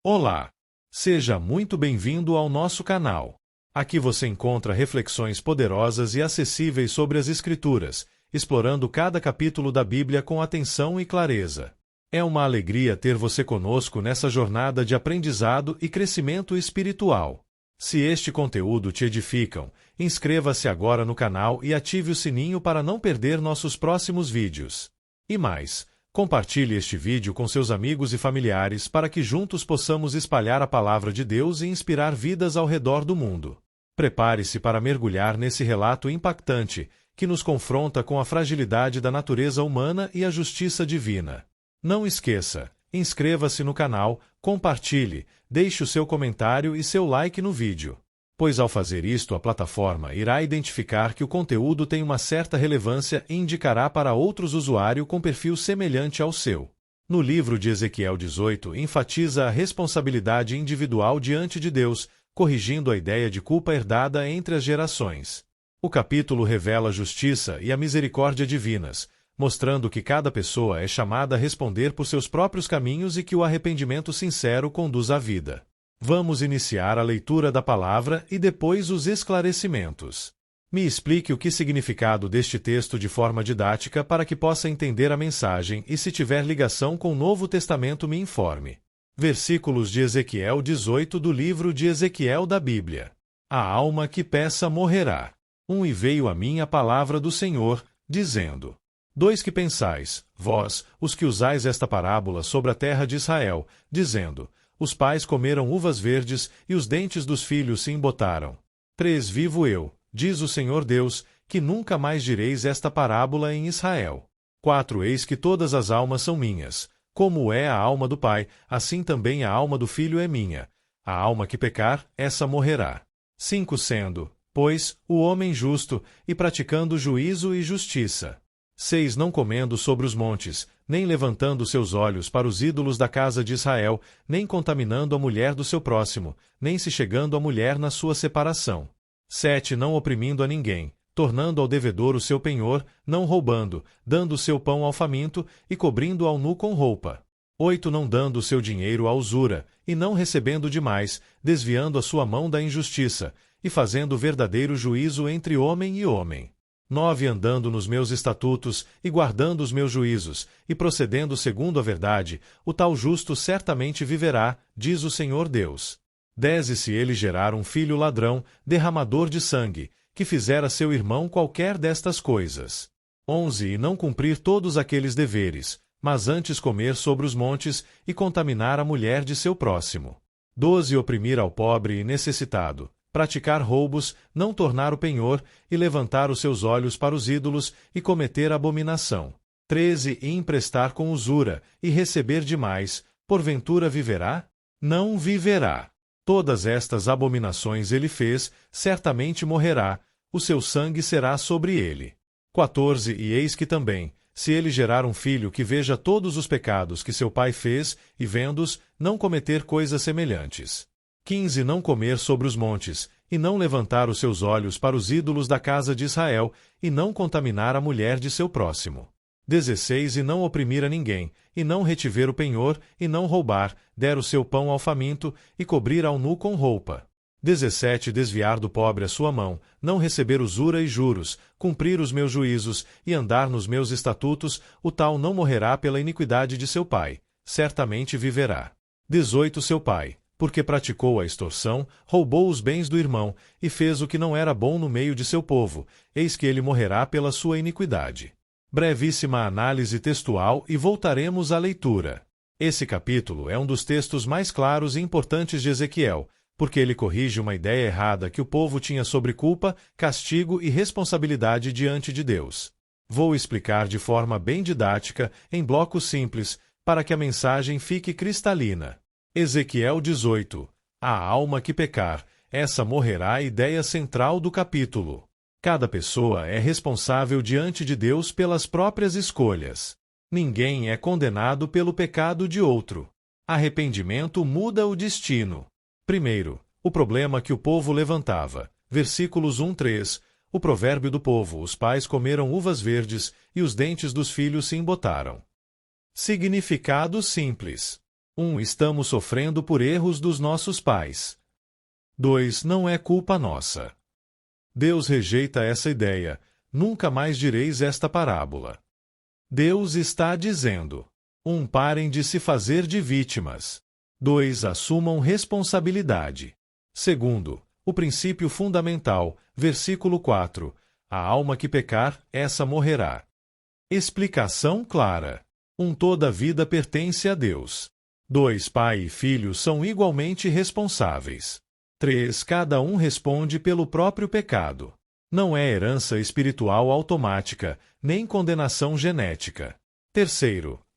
Olá! Seja muito bem-vindo ao nosso canal. Aqui você encontra reflexões poderosas e acessíveis sobre as Escrituras, explorando cada capítulo da Bíblia com atenção e clareza. É uma alegria ter você conosco nessa jornada de aprendizado e crescimento espiritual. Se este conteúdo te edificam, inscreva-se agora no canal e ative o sininho para não perder nossos próximos vídeos. E mais, compartilhe este vídeo com seus amigos e familiares para que juntos possamos espalhar a palavra de Deus e inspirar vidas ao redor do mundo. Prepare-se para mergulhar nesse relato impactante que nos confronta com a fragilidade da natureza humana e a justiça divina. Não esqueça, inscreva-se no canal, compartilhe, deixe o seu comentário e seu like no vídeo. Pois ao fazer isto a plataforma irá identificar que o conteúdo tem uma certa relevância e indicará para outros usuários com perfil semelhante ao seu. No livro de Ezequiel 18 enfatiza a responsabilidade individual diante de Deus, corrigindo a ideia de culpa herdada entre as gerações. O capítulo revela a justiça e a misericórdia divinas, mostrando que cada pessoa é chamada a responder por seus próprios caminhos e que o arrependimento sincero conduz à vida. Vamos iniciar a leitura da palavra e depois os esclarecimentos. Me explique o que significado deste texto de forma didática para que possa entender a mensagem e, se tiver ligação com o Novo Testamento, me informe. Versículos de Ezequiel 18 do livro de Ezequiel da Bíblia. A alma que peça morrerá. E veio a mim a palavra do Senhor, dizendo: 2 Que pensais, vós, os que usais esta parábola sobre a terra de Israel, dizendo: os pais comeram uvas verdes e os dentes dos filhos se embotaram. 3 Vivo eu, diz o Senhor Deus, que nunca mais direis esta parábola em Israel. 4 Eis que todas as almas são minhas. Como é a alma do pai, assim também a alma do filho é minha. A alma que pecar, essa morrerá. 5 Sendo, pois, o homem justo, e praticando juízo e justiça. 6 Não comendo sobre os montes, nem levantando seus olhos para os ídolos da casa de Israel, nem contaminando a mulher do seu próximo, nem se chegando à mulher na sua separação. 7 Não oprimindo a ninguém, tornando ao devedor o seu penhor, não roubando, dando o seu pão ao faminto e cobrindo ao nu com roupa. 8 Não dando o seu dinheiro à usura, e não recebendo demais, desviando a sua mão da injustiça, e fazendo verdadeiro juízo entre homem e homem. 9 Andando nos meus estatutos, e guardando os meus juízos, e procedendo segundo a verdade, o tal justo certamente viverá, diz o Senhor Deus. 10 E se ele gerar um filho ladrão, derramador de sangue, que fizer a seu irmão qualquer destas coisas. 11 E não cumprir todos aqueles deveres, mas antes comer sobre os montes, e contaminar a mulher de seu próximo. 12 Oprimir ao pobre e necessitado, praticar roubos, não tornar o penhor, e levantar os seus olhos para os ídolos, e cometer abominação. 13 E emprestar com usura, e receber demais, porventura viverá? Não viverá. Todas estas abominações ele fez, certamente morrerá, o seu sangue será sobre ele. 14 E eis que também, se ele gerar um filho que veja todos os pecados que seu pai fez, e vendo-os, não cometer coisas semelhantes. 15 Não comer sobre os montes, e não levantar os seus olhos para os ídolos da casa de Israel, e não contaminar a mulher de seu próximo. 16 E não oprimir a ninguém, e não retiver o penhor, e não roubar, der o seu pão ao faminto, e cobrir ao nu com roupa. 17 Desviar do pobre a sua mão, não receber usura e juros, cumprir os meus juízos, e andar nos meus estatutos, o tal não morrerá pela iniquidade de seu pai, certamente viverá. 18 Seu pai, porque praticou a extorsão, roubou os bens do irmão, e fez o que não era bom no meio de seu povo, eis que ele morrerá pela sua iniquidade. Brevíssima análise textual e voltaremos à leitura. Esse capítulo é um dos textos mais claros e importantes de Ezequiel, porque ele corrige uma ideia errada que o povo tinha sobre culpa, castigo e responsabilidade diante de Deus. Vou explicar de forma bem didática, em blocos simples, para que a mensagem fique cristalina. Ezequiel 18. A alma que pecar, essa morrerá. Ideia central do capítulo. Cada pessoa é responsável diante de Deus pelas próprias escolhas. Ninguém é condenado pelo pecado de outro. Arrependimento muda o destino. Primeiro, o problema que o povo levantava. Versículos 1-3. O provérbio do povo: os pais comeram uvas verdes, e os dentes dos filhos se embotaram. Significado simples. Estamos sofrendo por erros dos nossos pais. 2. Não é culpa nossa. Deus rejeita essa ideia. Nunca mais direis esta parábola. Deus está dizendo: 1. Parem de se fazer de vítimas. 2. Assumam responsabilidade. 2. O princípio fundamental, versículo 4. A alma que pecar, essa morrerá. Explicação clara. 1. Toda vida pertence a Deus. 2. Pai e filho são igualmente responsáveis. 3. Cada um responde pelo próprio pecado. Não é herança espiritual automática, nem condenação genética. 3.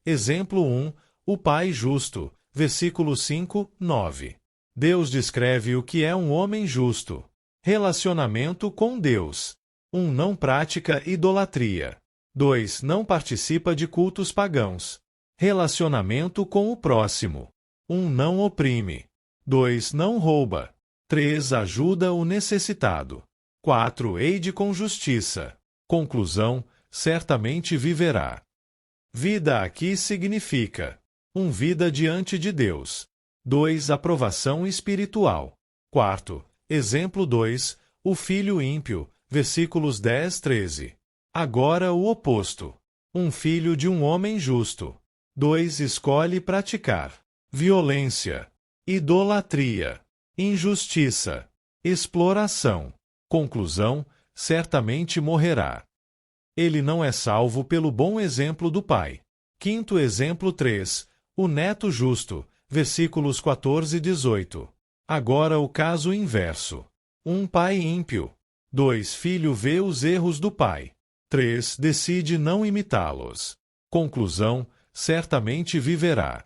Exemplo 1. O Pai justo. Versículo 5, 9. Deus descreve o que é um homem justo. Relacionamento com Deus. 1. Não pratica idolatria. 2. Não participa de cultos pagãos. Relacionamento com o próximo. 1. Não oprime. 2. Não rouba. 3. Ajuda o necessitado. 4. Eide com justiça. Conclusão: certamente viverá. Vida aqui significa: 1. Vida diante de Deus. 2. Aprovação espiritual. 4. Exemplo 2. O filho ímpio. Versículos 10, 13. Agora o oposto. 1. Filho de um homem justo. 2. Escolhe praticar violência, idolatria, injustiça, exploração. Conclusão: certamente morrerá. Ele não é salvo pelo bom exemplo do pai. 5. Exemplo 3. O neto justo. Versículos 14 e 18. Agora o caso inverso. 1. Pai ímpio. 2. Filho vê os erros do pai. 3. Decide não imitá-los. Conclusão: certamente viverá.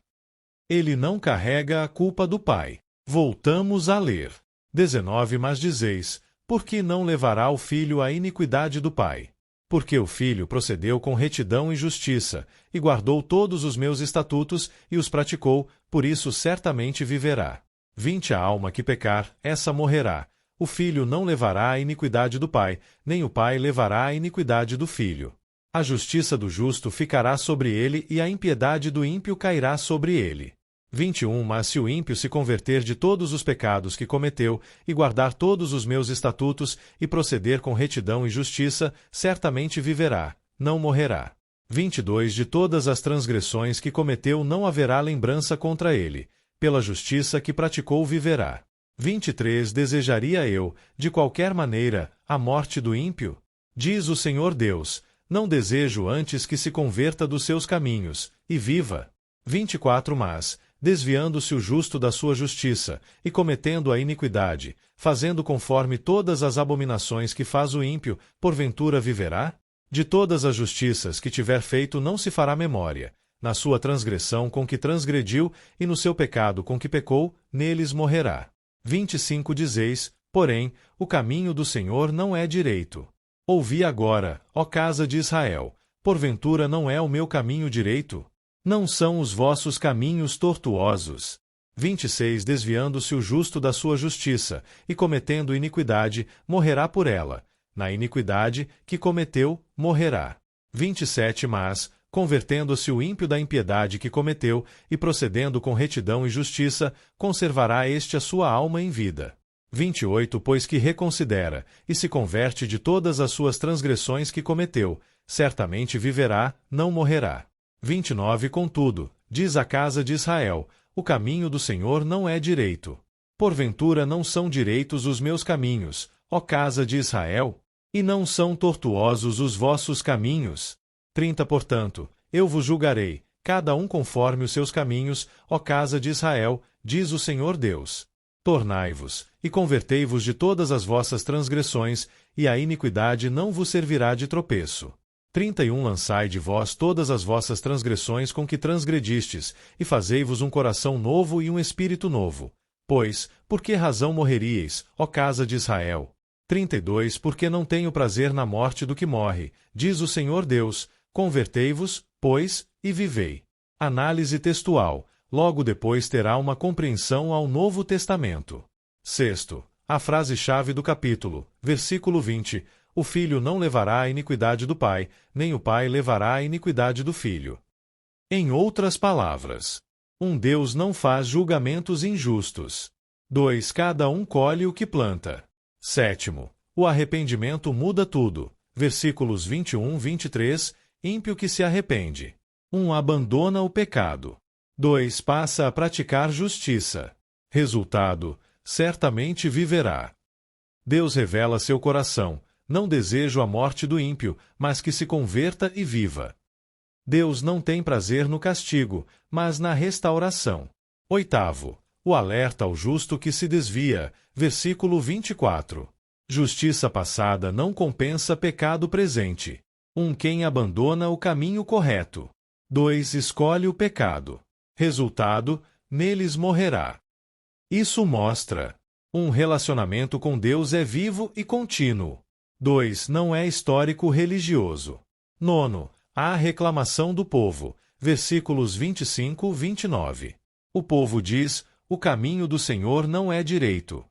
Ele não carrega a culpa do pai. Voltamos a ler. 19. Mas dizeis: por que não levará o filho à iniquidade do pai? Porque o filho procedeu com retidão e justiça, e guardou todos os meus estatutos, e os praticou, por isso certamente viverá. 20. A alma que pecar, essa morrerá. O filho não levará a iniquidade do pai, nem o pai levará a iniquidade do filho. A justiça do justo ficará sobre ele, e a impiedade do ímpio cairá sobre ele. 21. Mas se o ímpio se converter de todos os pecados que cometeu, e guardar todos os meus estatutos, e proceder com retidão e justiça, certamente viverá, não morrerá. 22. De todas as transgressões que cometeu não haverá lembrança contra ele. Pela justiça que praticou viverá. 23. Desejaria eu, de qualquer maneira, a morte do ímpio? Diz o Senhor Deus: não desejo antes que se converta dos seus caminhos, e viva. 24. Mas, desviando-se o justo da sua justiça, e cometendo a iniquidade, fazendo conforme todas as abominações que faz o ímpio, porventura viverá? De todas as justiças que tiver feito não se fará memória. Na sua transgressão com que transgrediu, e no seu pecado com que pecou, neles morrerá. 25. Dizeis, porém, o caminho do Senhor não é direito. Ouvi agora, ó casa de Israel: porventura não é o meu caminho direito? Não são os vossos caminhos tortuosos? 26. Desviando-se o justo da sua justiça, e cometendo iniquidade, morrerá por ela. Na iniquidade que cometeu, morrerá. 27. Mas, convertendo-se o ímpio da impiedade que cometeu, e procedendo com retidão e justiça, conservará este a sua alma em vida. 28. Pois que reconsidera, e se converte de todas as suas transgressões que cometeu, certamente viverá, não morrerá. 29. Contudo, diz a casa de Israel: o caminho do Senhor não é direito. Porventura não são direitos os meus caminhos, ó casa de Israel? E não são tortuosos os vossos caminhos? 30. Portanto, eu vos julgarei, cada um conforme os seus caminhos, ó casa de Israel, diz o Senhor Deus. Tornai-vos, e convertei-vos de todas as vossas transgressões, e a iniquidade não vos servirá de tropeço. 31. Lançai de vós todas as vossas transgressões com que transgredistes, e fazei-vos um coração novo e um espírito novo. Pois, por que razão morreríeis, ó casa de Israel? 32. Porque não tenho prazer na morte do que morre, diz o Senhor Deus. Convertei-vos, pois, e vivei. Análise textual. Logo depois terá uma compreensão ao Novo Testamento. 6. A frase-chave do capítulo, versículo 20. O filho não levará a iniquidade do pai, nem o pai levará a iniquidade do filho. Em outras palavras, Deus não faz julgamentos injustos. 2. Cada um colhe o que planta. 7. O arrependimento muda tudo. Versículos 21, 23, ímpio que se arrepende. 1. Abandona o pecado. 2. Passa a praticar justiça. Resultado: certamente viverá. Deus revela seu coração. Não desejo a morte do ímpio, mas que se converta e viva. Deus não tem prazer no castigo, mas na restauração. 8. O alerta ao justo que se desvia. Versículo 24. Justiça passada não compensa pecado presente. 1. Quem abandona o caminho correto. 2. Escolhe o pecado. Resultado: neles morrerá. Isso mostra: 1. Relacionamento com Deus é vivo e contínuo. 2. Não é histórico religioso. 9. Há reclamação do povo. Versículos 25, 29. O povo diz: o caminho do Senhor não é direito.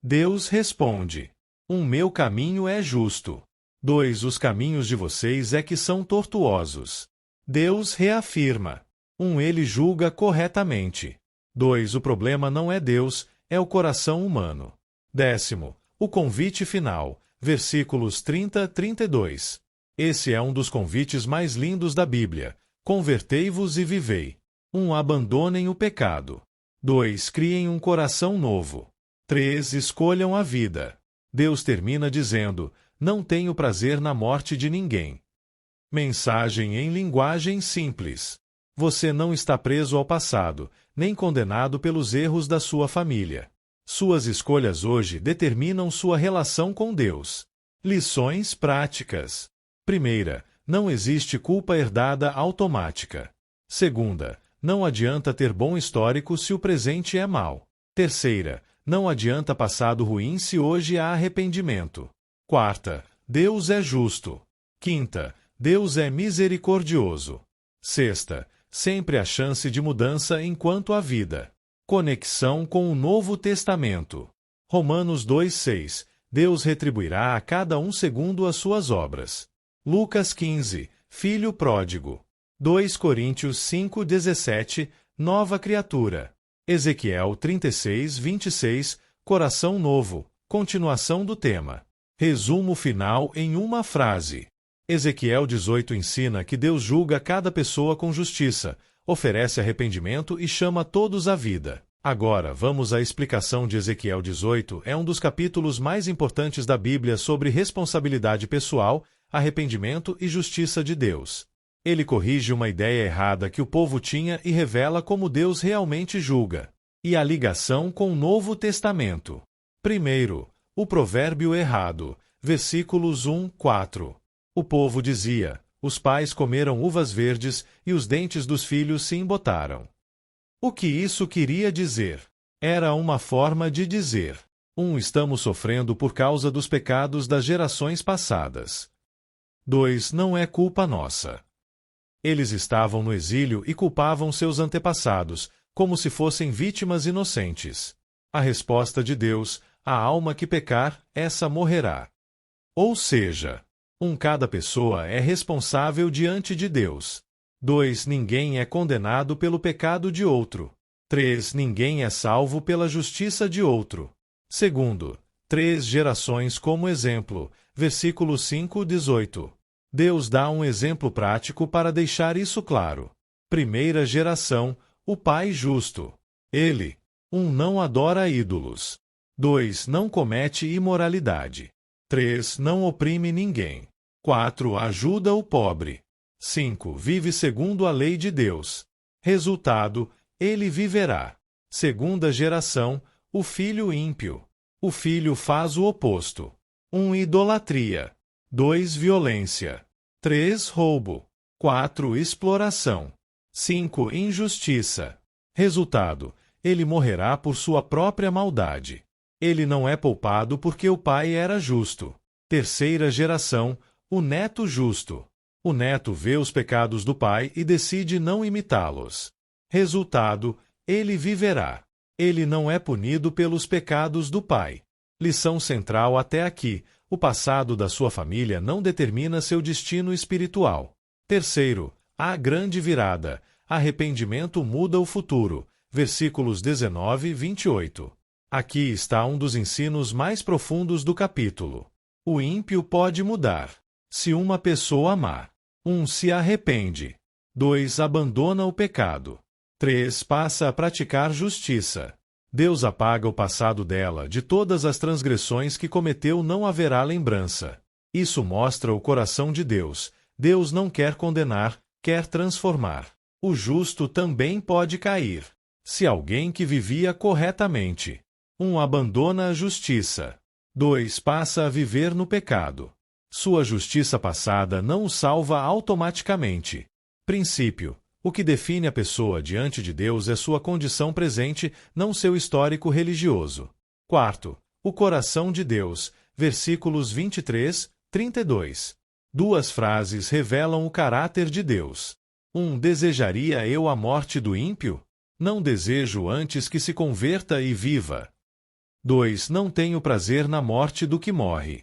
Deus responde: 1. Meu caminho é justo. 2. Os caminhos de vocês é que são tortuosos. Deus reafirma: 1. Ele julga corretamente. 2. O problema não é Deus, é o coração humano. 10. O convite final. Versículos 30 a 32. Esse é um dos convites mais lindos da Bíblia. Convertei-vos e vivei. 1. Abandonem o pecado. 2. Criem um coração novo. 3. Escolham a vida. Deus termina dizendo: não tenho prazer na morte de ninguém. Mensagem em linguagem simples. Você não está preso ao passado, nem condenado pelos erros da sua família. Suas escolhas hoje determinam sua relação com Deus. Lições práticas. 1. Não existe culpa herdada automática. 2. Não adianta ter bom histórico se o presente é mau. 3. Não adianta passado ruim se hoje há arrependimento. 4. Deus é justo. 5. Deus é misericordioso. 6. Sempre há chance de mudança enquanto há vida. Conexão com o Novo Testamento. Romanos 2:6. Deus retribuirá a cada um segundo as suas obras. Lucas 15. Filho pródigo. 2 Coríntios 5:17. Nova criatura. Ezequiel 36:26. Coração novo. Continuação do tema. Resumo final em uma frase. Ezequiel 18 ensina que Deus julga cada pessoa com justiça, oferece arrependimento e chama todos à vida. Agora, vamos à explicação de Ezequiel 18. É um dos capítulos mais importantes da Bíblia sobre responsabilidade pessoal, arrependimento e justiça de Deus. Ele corrige uma ideia errada que o povo tinha e revela como Deus realmente julga. E a ligação com o Novo Testamento. Primeiro, o provérbio errado. Versículos 1, 4. O povo dizia: os pais comeram uvas verdes e os dentes dos filhos se embotaram. O que isso queria dizer? Era uma forma de dizer: estamos sofrendo por causa dos pecados das gerações passadas. 2. Não é culpa nossa. Eles estavam no exílio e culpavam seus antepassados, como se fossem vítimas inocentes. A resposta de Deus: a alma que pecar, essa morrerá. Ou seja, cada pessoa é responsável diante de Deus. 2. Ninguém é condenado pelo pecado de outro. 3. Ninguém é salvo pela justiça de outro. 2. 3 gerações como exemplo. Versículo 5, 18. Deus dá um exemplo prático para deixar isso claro. Primeira geração, o pai justo. Ele: não adora ídolos. 2. Não comete imoralidade. 3. Não oprime ninguém. 4. Ajuda o pobre. 5. Vive segundo a lei de Deus. Resultado: ele viverá. Segunda geração, o filho ímpio. O filho faz o oposto. 1. Idolatria. 2. Violência. 3. Roubo. 4. Exploração. 5. Injustiça. Resultado: ele morrerá por sua própria maldade. Ele não é poupado porque o pai era justo. Terceira geração, o neto justo. O neto vê os pecados do pai e decide não imitá-los. Resultado: ele viverá. Ele não é punido pelos pecados do pai. Lição central até aqui: o passado da sua família não determina seu destino espiritual. Terceiro, a grande virada. Arrependimento muda o futuro. Versículos 19 e 28. Aqui está um dos ensinos mais profundos do capítulo. O ímpio pode mudar. Se uma pessoa má. 1. Se arrepende. 2. Abandona o pecado. 3. Passa a praticar justiça. Deus apaga o passado dela, de todas as transgressões que cometeu não haverá lembrança. Isso mostra o coração de Deus. Deus não quer condenar, quer transformar. O justo também pode cair. Se alguém que vivia corretamente. 1. Abandona a justiça. 2. Passa a viver no pecado. Sua justiça passada não o salva automaticamente. Princípio. O que define a pessoa diante de Deus é sua condição presente, não seu histórico religioso. 4. O coração de Deus. Versículos 23, 32. Duas frases revelam o caráter de Deus. 1. Desejaria eu a morte do ímpio? Não desejo antes que se converta e viva. 2. Não tenho prazer na morte do que morre.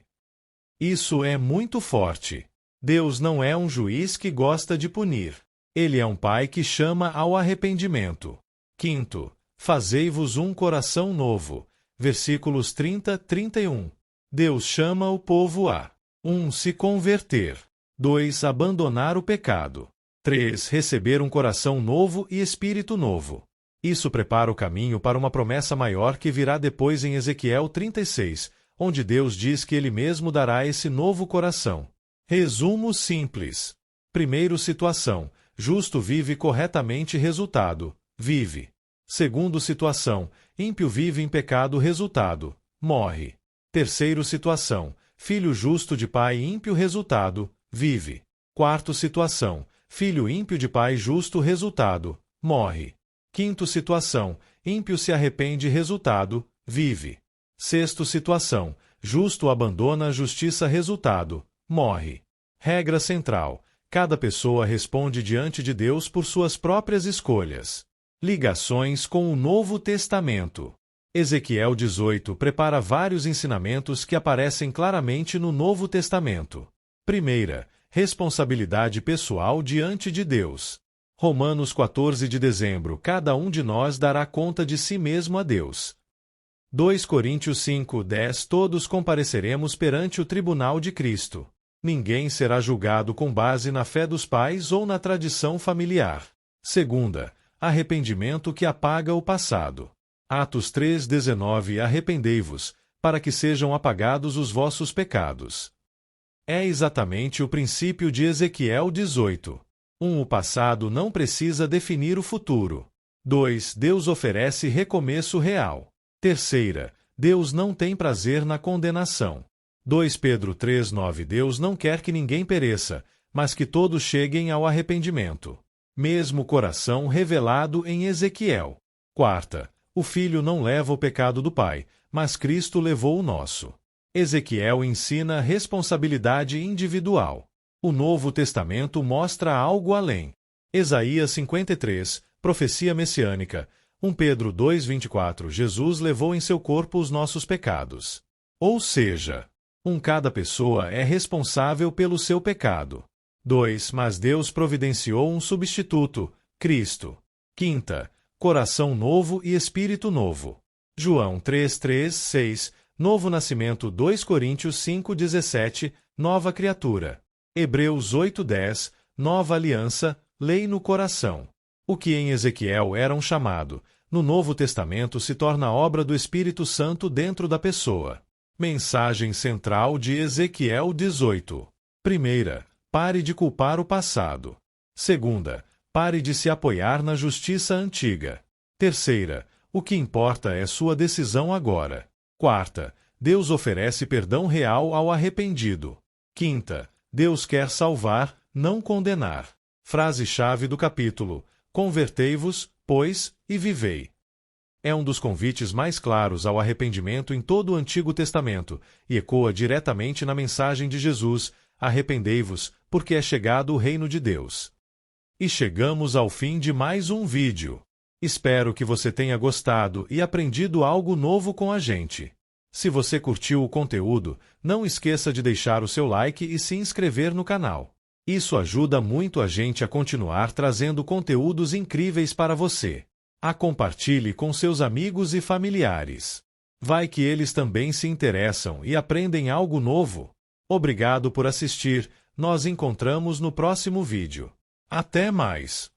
Isso é muito forte. Deus não é um juiz que gosta de punir. Ele é um pai que chama ao arrependimento. 5. Fazei-vos um coração novo. Versículos 30, 31. Deus chama o povo a 1. Se converter. 2. Abandonar o pecado. 3. Receber um coração novo e espírito novo. Isso prepara o caminho para uma promessa maior que virá depois em Ezequiel 36, onde Deus diz que Ele mesmo dará esse novo coração. Resumo simples. Primeiro situação. Justo vive corretamente. Resultado. Vive. Segundo situação. Ímpio vive em pecado. Resultado. Morre. Terceiro situação. Filho justo de pai ímpio. Resultado. Vive. Quarto situação. Filho ímpio de pai justo. Resultado. Morre. Quinto situação. Ímpio se arrepende. Resultado. Vive. Sexto situação. Justo abandona a justiça. Resultado. Morre. Regra central. Cada pessoa responde diante de Deus por suas próprias escolhas. Ligações com o Novo Testamento. Ezequiel 18 prepara vários ensinamentos que aparecem claramente no Novo Testamento. Primeira, responsabilidade pessoal diante de Deus. Romanos 14 de dezembro. Cada um de nós dará conta de si mesmo a Deus. 2 Coríntios 5, 10. Todos compareceremos perante o tribunal de Cristo. Ninguém será julgado com base na fé dos pais ou na tradição familiar. Segunda, arrependimento que apaga o passado. Atos 3:19. Arrependei-vos, para que sejam apagados os vossos pecados. É exatamente o princípio de Ezequiel 18. 1. O passado não precisa definir o futuro. 2. Deus oferece recomeço real. Terceira, Deus não tem prazer na condenação. 2 Pedro 3:9. Deus não quer que ninguém pereça, mas que todos cheguem ao arrependimento. Mesmo coração revelado em Ezequiel. Quarta, o Filho não leva o pecado do Pai, mas Cristo levou o nosso. Ezequiel ensina responsabilidade individual. O Novo Testamento mostra algo além. Isaías 53, profecia messiânica. 1 Pedro 2:24. Jesus levou em seu corpo os nossos pecados. Ou seja, cada pessoa é responsável pelo seu pecado. 2. Mas Deus providenciou um substituto, Cristo. Quinta, coração novo e espírito novo. João 3:3, 6, novo nascimento. 2 Coríntios 5:17, nova criatura. Hebreus 8:10, nova aliança, lei no coração. O que em Ezequiel era um chamado, no Novo Testamento se torna obra do Espírito Santo dentro da pessoa. Mensagem central de Ezequiel 18. Primeira, pare de culpar o passado. Segunda, pare de se apoiar na justiça antiga. Terceira, o que importa é sua decisão agora. Quarta, Deus oferece perdão real ao arrependido. Quinta, Deus quer salvar, não condenar. Frase-chave do capítulo: convertei-vos, pois, e vivei. É um dos convites mais claros ao arrependimento em todo o Antigo Testamento e ecoa diretamente na mensagem de Jesus: arrependei-vos, porque é chegado o reino de Deus. E chegamos ao fim de mais um vídeo. Espero que você tenha gostado e aprendido algo novo com a gente. Se você curtiu o conteúdo, não esqueça de deixar o seu like e se inscrever no canal. Isso ajuda muito a gente a continuar trazendo conteúdos incríveis para você. Compartilhe com seus amigos e familiares. Vai que eles também se interessam e aprendem algo novo. Obrigado por assistir. Nós encontramos no próximo vídeo. Até mais!